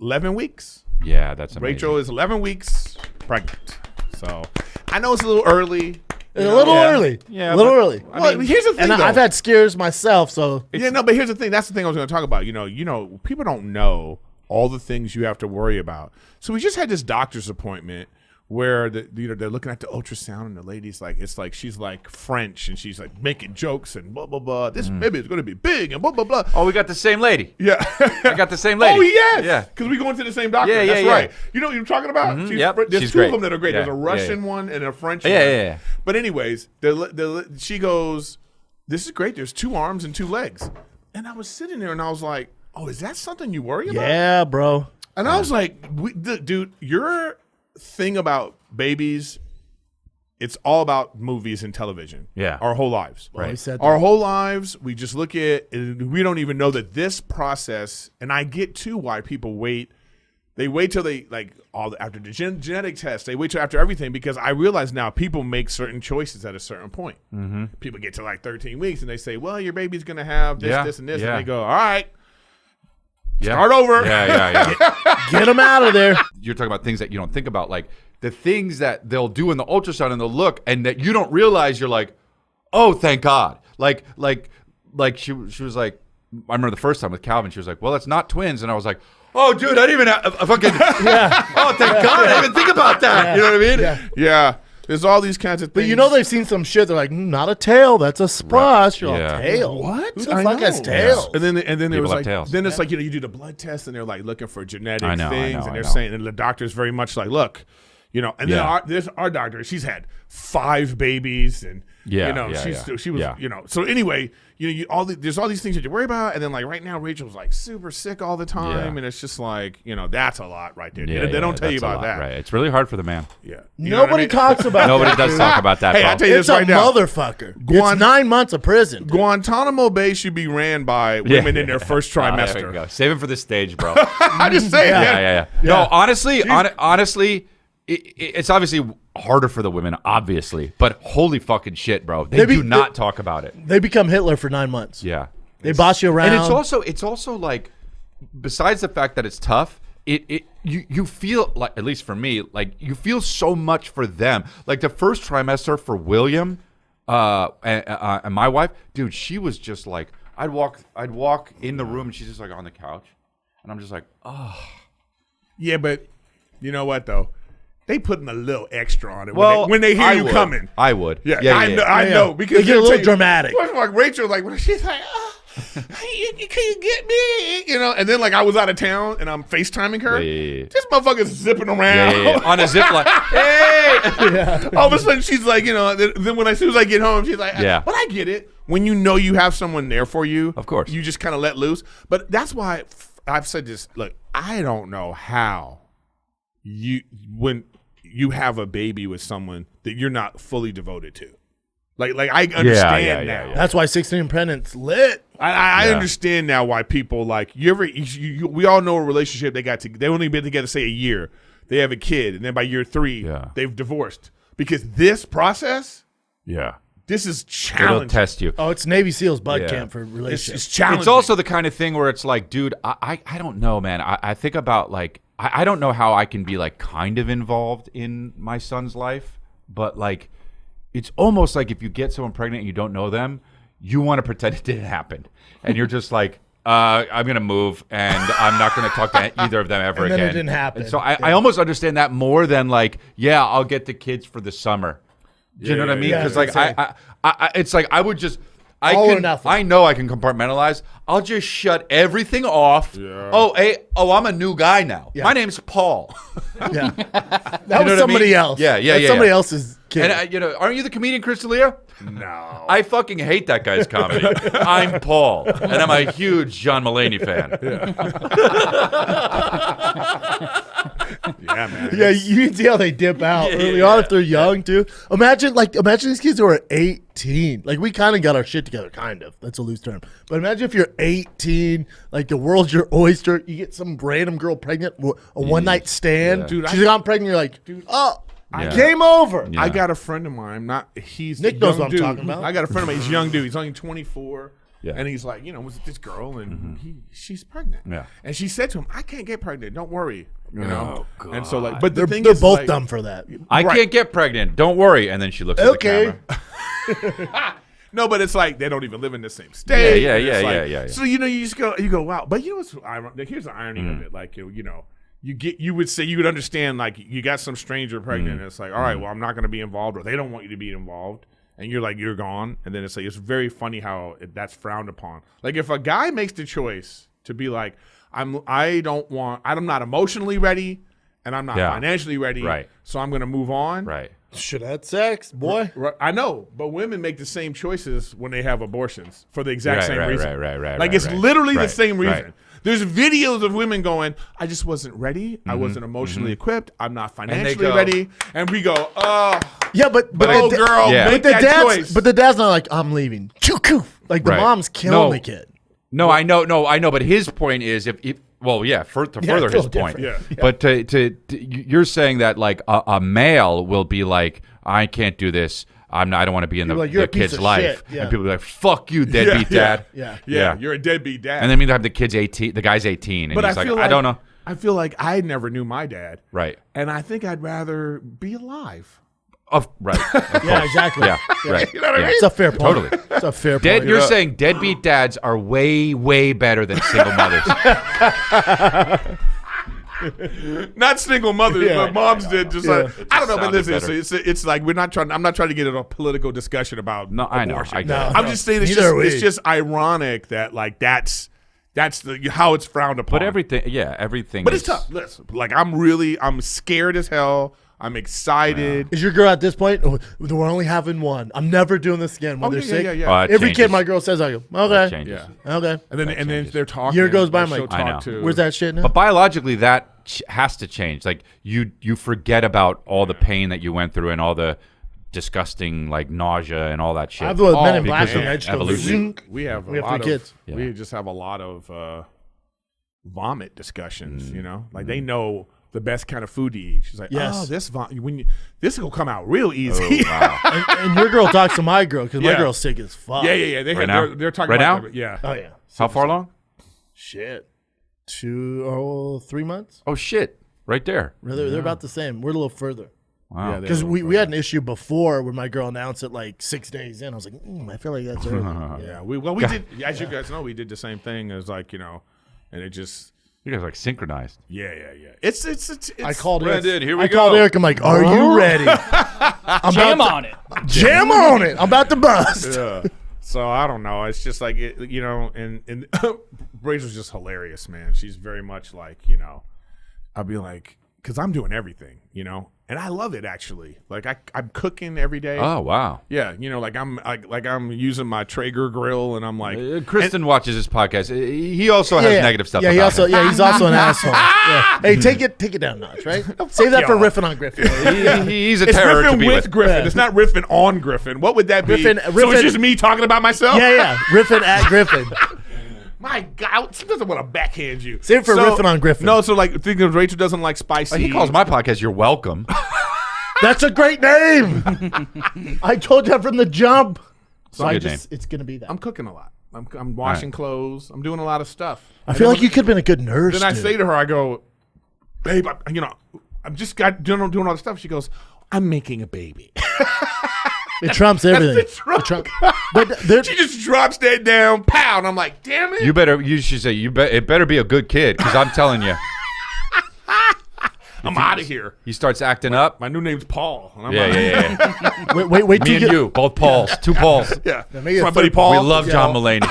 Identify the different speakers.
Speaker 1: 11 weeks.
Speaker 2: Yeah, that's amazing.
Speaker 1: Rachel is 11 weeks pregnant. So I know it's a little early.
Speaker 3: A little early.
Speaker 2: Yeah,
Speaker 3: a little early.
Speaker 1: Well, here's the thing,
Speaker 3: And
Speaker 1: though.
Speaker 3: I've had scares myself, so.
Speaker 1: But here's the thing. That's the thing I was going to talk about. You know, people don't know all the things you have to worry about. So we just had this doctor's appointment where they're looking at the ultrasound and the lady's like, it's like she's like French and she's like making jokes and blah blah blah. This baby is going to be big and blah blah blah.
Speaker 2: Oh, we got the same lady.
Speaker 1: Yeah,
Speaker 2: I got the same lady.
Speaker 1: Oh yes,
Speaker 2: yeah,
Speaker 1: because we go into the same doctor.
Speaker 2: Yeah,
Speaker 1: That's
Speaker 2: yeah.
Speaker 1: right. You know what you're talking about?
Speaker 2: Yep.
Speaker 1: There's
Speaker 2: She's
Speaker 1: two
Speaker 2: great.
Speaker 1: of them that are great.
Speaker 2: Yeah.
Speaker 1: There's a Russian one and a French one.
Speaker 2: Yeah.
Speaker 1: But anyways, she goes, "This is great. There's 2 arms and 2 legs." And I was sitting there and I was like, "Oh, is that something you worry about?"
Speaker 3: Yeah, bro.
Speaker 1: And I was like, dude, your thing about babies, it's all about movies and television.
Speaker 2: Yeah.
Speaker 1: Our whole lives.
Speaker 3: Right. Said
Speaker 1: Our
Speaker 3: that.
Speaker 1: whole lives, we just look at, and we don't even know that this process, and I get too why people wait. They wait till they, like, after the genetic test, they wait till after everything, because I realize now people make certain choices at a certain point. Mm-hmm. People get to like 13 weeks and they say, well, your baby's going to have this, this, and this.
Speaker 2: Yeah.
Speaker 1: And they go, all right.
Speaker 2: Yeah.
Speaker 1: Start over.
Speaker 2: Yeah.
Speaker 3: Get them out of there.
Speaker 2: You're talking about things that you don't think about, like the things that they'll do in the ultrasound and they'll look, and that you don't realize. You're like, oh, thank God. Like she was like, I remember the first time with Calvin, she was like, well, it's not twins, and I was like, oh, dude, I didn't even have a fucking. Oh, thank God, I didn't even think about that.
Speaker 3: Yeah.
Speaker 2: You know what I mean?
Speaker 3: Yeah.
Speaker 1: Yeah. There's all these kinds of things.
Speaker 3: But you know they've seen some shit. They're like, not a tail. That's a spross. You're
Speaker 2: Yeah.
Speaker 3: like, tail.
Speaker 1: What?
Speaker 3: Who the
Speaker 1: I
Speaker 3: fuck
Speaker 1: know.
Speaker 3: has tails?
Speaker 1: And then there
Speaker 2: People
Speaker 1: was
Speaker 2: have
Speaker 1: like,
Speaker 2: tails.
Speaker 1: then it's like, you do the blood test and they're like looking for genetic
Speaker 2: I know,
Speaker 1: things, and
Speaker 2: I
Speaker 1: they're
Speaker 2: know.
Speaker 1: saying, and the doctor's very much like, look, and
Speaker 2: Yeah.
Speaker 1: then our doctor, she's had 5 babies, and she was,
Speaker 2: Yeah.
Speaker 1: So anyway, there's all these things that you worry about, and then like right now Rachel's like super sick all the time, and it's just like, that's a lot. Right there. They don't tell you
Speaker 2: that's a
Speaker 1: about
Speaker 2: lot,
Speaker 1: that.
Speaker 2: Right. It's really hard for the man.
Speaker 1: Yeah. You know what I
Speaker 3: Nobody
Speaker 1: mean?
Speaker 3: talks about
Speaker 2: Nobody
Speaker 3: that,
Speaker 2: does
Speaker 3: dude.
Speaker 2: talk about that.
Speaker 1: Hey,
Speaker 2: bro.
Speaker 1: I'll tell you
Speaker 3: It's
Speaker 1: this
Speaker 3: a
Speaker 1: right now.
Speaker 3: motherfucker. It's 9 months of prison. dude.
Speaker 1: Guantanamo Bay should be ran by women in their first
Speaker 2: There we
Speaker 1: trimester.
Speaker 2: go. Save it for the stage, bro.
Speaker 1: I just say
Speaker 2: Yeah. No, honestly, honestly, it's obviously harder for the women, obviously, but holy fucking shit, bro. They do not talk about it.
Speaker 3: They become Hitler for 9 months.
Speaker 2: Yeah.
Speaker 3: They boss you around.
Speaker 2: And it's also like, besides the fact that it's tough, you feel like, at least for me, like you feel so much for them. Like the first trimester for William and my wife, dude, she was just like, I'd walk in the room and she's just like on the couch, and I'm just like, oh.
Speaker 1: Yeah, but you know what though? They putting a little extra on it when
Speaker 2: Well,
Speaker 1: they hear
Speaker 2: I
Speaker 1: you
Speaker 2: would.
Speaker 1: coming.
Speaker 2: I would.
Speaker 1: Yeah,
Speaker 2: Yeah.
Speaker 1: I know because
Speaker 3: They get a
Speaker 1: they'll
Speaker 3: little
Speaker 1: tell you-
Speaker 3: dramatic.
Speaker 1: Like Rachel, like when she's like, can you get me? And then like I was out of town and I'm FaceTiming her.
Speaker 2: Yeah.
Speaker 1: This motherfucker's zipping around.
Speaker 2: Yeah. On a zip line. Hey!
Speaker 1: All of a sudden she's like, then when as soon as I get home, she's like,
Speaker 2: Yeah.
Speaker 1: But I get it. When you know you have someone there for you,
Speaker 2: Of course.
Speaker 1: you just kind of let loose. But that's why I've said this. Look, I don't know how when you have a baby with someone that you're not fully devoted to. Like I understand now.
Speaker 2: yeah.
Speaker 3: That's why 16 Pendant's lit.
Speaker 1: I
Speaker 2: Yeah.
Speaker 1: understand now why people like we all know a relationship they only been together say a year. They have a kid, and then by year 3, they've divorced because this process.
Speaker 2: Yeah.
Speaker 1: This is
Speaker 2: It'll
Speaker 1: challenging.
Speaker 2: test you.
Speaker 3: Oh, it's Navy SEALs bud
Speaker 2: Yeah.
Speaker 3: camp for relationships.
Speaker 1: It's challenging.
Speaker 2: It's also the kind of thing where it's like, dude, I don't know, man. I think about like, I don't know how I can be like kind of involved in my son's life, but like, it's almost like if you get someone pregnant and you don't know them, you want to pretend it didn't happen. And you're just like, I'm going to move and I'm not going to talk to either of them ever
Speaker 3: And
Speaker 2: again.
Speaker 3: then it didn't happen.
Speaker 2: And so I almost understand that more than like, yeah, I'll get the kids for the summer. Do you know what I mean?
Speaker 3: yeah,
Speaker 2: Because like it's like I would just
Speaker 3: All or nothing.
Speaker 2: I know I can compartmentalize. I'll just shut everything off.
Speaker 1: Yeah.
Speaker 2: I'm a new guy now.
Speaker 3: Yeah.
Speaker 2: My name's Paul.
Speaker 3: Yeah. That
Speaker 2: know what I
Speaker 3: was somebody
Speaker 2: mean?
Speaker 3: else.
Speaker 2: Yeah,
Speaker 3: That's somebody else's kid.
Speaker 2: And aren't you the comedian Chris D'Elia?
Speaker 1: no.
Speaker 2: I fucking hate that guy's comedy. I'm Paul, and I'm a huge John Mulaney fan.
Speaker 1: Yeah, man.
Speaker 3: Yeah, you can see how they dip out early on if they're young too. Imagine these kids who are 18. Like we kind of got our shit together, kind of. That's a loose term. But imagine if you're 18, like the world's your oyster. You get some random girl pregnant, a one night stand.
Speaker 2: Yeah.
Speaker 1: Dude,
Speaker 3: she's gotten pregnant. You're like, oh,
Speaker 2: Yeah.
Speaker 3: game over.
Speaker 1: I got a friend of mine. He's
Speaker 3: Nick
Speaker 1: a
Speaker 3: knows
Speaker 1: young
Speaker 3: what I'm
Speaker 1: dude.
Speaker 3: talking about.
Speaker 1: I got a friend of mine. He's a young dude. He's only 24.
Speaker 2: Yeah.
Speaker 1: And he's like, was it this girl, and she's pregnant.
Speaker 2: Yeah.
Speaker 1: And she said to him, I can't get pregnant. Don't worry.
Speaker 2: Oh,
Speaker 1: God. And so but the
Speaker 3: They're
Speaker 1: thing
Speaker 3: they're
Speaker 1: is,
Speaker 3: both
Speaker 1: like,
Speaker 3: dumb for that.
Speaker 2: I can't get pregnant. Don't worry. And then she looks at
Speaker 3: Okay.
Speaker 2: the camera.
Speaker 1: No, but it's like they don't even live in the same state.
Speaker 2: Yeah,
Speaker 1: and it's
Speaker 2: yeah,
Speaker 1: like-
Speaker 2: yeah.
Speaker 1: So you just go, wow. But what's ironic? Here's the irony of it. Like you would understand, like, you got some stranger pregnant, and it's like, all right, well, I'm not going to be involved, or they don't want you to be involved, and you're like, you're gone, and then it's like, it's very funny how that's frowned upon. Like, if a guy makes the choice to be like, I'm not emotionally ready, and I'm not financially ready,
Speaker 2: Right.
Speaker 1: so I'm going to move on.
Speaker 2: Right.
Speaker 3: Should have had sex, boy.
Speaker 1: Right, I know, but women make the same choices when they have abortions for the exact same reason.
Speaker 2: Right.
Speaker 1: Like, it's literally the
Speaker 2: right,
Speaker 1: same reason.
Speaker 2: right.
Speaker 1: There's videos of women going, I just wasn't ready. I wasn't emotionally equipped. I'm not financially
Speaker 2: go-
Speaker 1: ready. And we go, oh,
Speaker 3: Yeah, but
Speaker 1: oh, girl,
Speaker 2: Yeah.
Speaker 1: make
Speaker 3: the
Speaker 1: that
Speaker 3: dad's
Speaker 1: choice.
Speaker 3: but the dad's not like, I'm leaving. Choo-choo. Like the
Speaker 2: Right.
Speaker 3: mom's killing
Speaker 2: No.
Speaker 3: the kid.
Speaker 2: No, I know. But his point is, to further his point.
Speaker 1: Yeah.
Speaker 2: But you're saying that, like, a male will be like, I can't do this. I don't want to be in
Speaker 3: You're like, you're
Speaker 2: the
Speaker 3: a piece
Speaker 2: kid's
Speaker 3: of
Speaker 2: life.
Speaker 3: shit. Yeah.
Speaker 2: And people be like, fuck you, deadbeat dad.
Speaker 3: Yeah.
Speaker 1: You're a deadbeat dad.
Speaker 2: And then meantime, the kid's 18. The guy's 18, and
Speaker 1: but
Speaker 2: he's
Speaker 1: I
Speaker 2: like,
Speaker 1: feel like,
Speaker 2: I don't know.
Speaker 1: I feel like I never knew my dad.
Speaker 2: Right.
Speaker 1: And I think I'd rather be alive.
Speaker 2: Right. Of
Speaker 3: Yeah,
Speaker 2: course.
Speaker 3: exactly.
Speaker 2: Yeah. Right.
Speaker 1: You know what I mean?
Speaker 3: It's a fair point.
Speaker 2: Totally.
Speaker 3: It's a fair point.
Speaker 2: You're saying deadbeat dads are way, way better than single mothers.
Speaker 1: Not single mothers, but moms did. Just like, I don't know, but
Speaker 2: sounded
Speaker 1: listen, it's like I'm not trying to get into a political discussion about
Speaker 2: No, I know.
Speaker 1: abortion.
Speaker 2: I get it.
Speaker 1: I'm just saying
Speaker 3: Neither are we.
Speaker 1: it's just ironic that, like, that's how it's frowned upon.
Speaker 2: But everything.
Speaker 1: But it's tough. Listen, like, I'm scared as hell. I'm excited.
Speaker 3: Is your girl at this point? Oh, we're only having one. I'm never doing this again. When
Speaker 1: Oh,
Speaker 3: they're sick.
Speaker 1: yeah.
Speaker 2: It
Speaker 3: Every kid
Speaker 2: changes.
Speaker 3: my girl says, I go,
Speaker 2: It
Speaker 3: okay,
Speaker 2: changes.
Speaker 1: Yeah.
Speaker 3: okay.
Speaker 1: And then
Speaker 2: changes.
Speaker 1: they're talking.
Speaker 3: Year goes by, I'm
Speaker 1: she'll
Speaker 3: like,
Speaker 1: talk
Speaker 2: I know.
Speaker 1: to-
Speaker 3: Where's that shit now?
Speaker 2: But biologically, that has to change. Like, you forget about all the pain that you went through and all the disgusting, like, nausea and all that shit.
Speaker 3: I have the Men in
Speaker 2: because
Speaker 3: Black
Speaker 2: of
Speaker 3: thing. I just go,
Speaker 2: evolution.
Speaker 3: zink.
Speaker 1: We have
Speaker 3: We have three
Speaker 1: lot
Speaker 3: kids.
Speaker 1: of we just have a lot of vomit discussions. Like, they know the best kind of food to eat. She's like,
Speaker 3: Yes.
Speaker 1: oh, this will come out real easy.
Speaker 2: Oh, wow.
Speaker 3: And your girl talks to my girl because my
Speaker 1: Yeah.
Speaker 3: girl's sick as fuck.
Speaker 1: yeah.
Speaker 2: Right now?
Speaker 1: They're talking
Speaker 2: Right
Speaker 1: about
Speaker 2: now?
Speaker 1: yeah.
Speaker 3: Oh, yeah.
Speaker 2: How far along?
Speaker 3: Shit. 3 months?
Speaker 2: Oh, shit. Right there.
Speaker 3: They're about the same. We're a little further.
Speaker 2: Wow.
Speaker 1: Yeah,
Speaker 3: Because we had an issue before when my girl announced it like 6 days in. I was like, I feel like that's early.
Speaker 1: Yeah, we did. As you guys know, we did the same thing. As, like, and it just
Speaker 2: You guys are, like, synchronized.
Speaker 1: yeah. It's
Speaker 3: I called
Speaker 2: Brandon,
Speaker 3: Eric.
Speaker 2: here we
Speaker 3: I called
Speaker 2: go.
Speaker 3: Eric. I'm like, are you ready? I'm
Speaker 4: Jam
Speaker 3: about
Speaker 4: on it.
Speaker 3: to, jam on it. I'm about to bust.
Speaker 1: Yeah. So I don't know. It's just like and Rachel's just hilarious, man. She's very much like, I'll be like, because I'm doing everything, and I love it, actually. Like, I'm cooking every day.
Speaker 2: Oh, wow.
Speaker 1: Yeah, like I'm using my Traeger grill, and I'm like,
Speaker 2: Kristen watches this podcast. He also has negative stuff
Speaker 3: Yeah,
Speaker 2: about him.
Speaker 3: he's also an asshole. Yeah. Hey, take it down a notch, right? Save that for
Speaker 1: y'all.
Speaker 3: riffing on Griffin.
Speaker 2: He's a
Speaker 1: it's
Speaker 2: terror to
Speaker 1: riffing
Speaker 2: be
Speaker 1: with
Speaker 2: with.
Speaker 1: Griffin.
Speaker 3: Yeah.
Speaker 1: It's not riffing on Griffin. What would that be? So
Speaker 3: Riffin-
Speaker 1: it's just me talking about myself?
Speaker 3: Yeah, riffing at Griffin.
Speaker 1: My God, she doesn't want to backhand you.
Speaker 3: Save it for riffing on Griffin.
Speaker 1: No, so, like, thinking of Rachel doesn't like spicy.
Speaker 2: He calls my podcast "You're Welcome."
Speaker 3: That's a great name. I told you from the jump. So
Speaker 2: a good name.
Speaker 3: it's gonna be that.
Speaker 1: I'm cooking a lot. I'm washing clothes. I'm doing a lot of stuff.
Speaker 3: I feel like you could have been a good nurse.
Speaker 1: Then I
Speaker 3: dude.
Speaker 1: say to her, I go, babe, I'm just doing all the stuff. She goes, I'm making a baby.
Speaker 3: it trumps everything.
Speaker 1: the trump.
Speaker 3: But there,
Speaker 1: She just drops that down, pow, and I'm like, damn it.
Speaker 2: You should say it better be a good kid, because I'm telling you,
Speaker 1: I'm out of here.
Speaker 2: he starts acting up.
Speaker 1: My new name's Paul. And I'm
Speaker 2: Yeah.
Speaker 3: wait
Speaker 2: Me
Speaker 3: till
Speaker 2: and you, both Pauls, two Pauls.
Speaker 1: Yeah.
Speaker 3: make it
Speaker 1: It's my
Speaker 3: a
Speaker 1: buddy
Speaker 3: third
Speaker 1: Paul.
Speaker 2: We love
Speaker 3: Yeah.
Speaker 2: John Mulaney.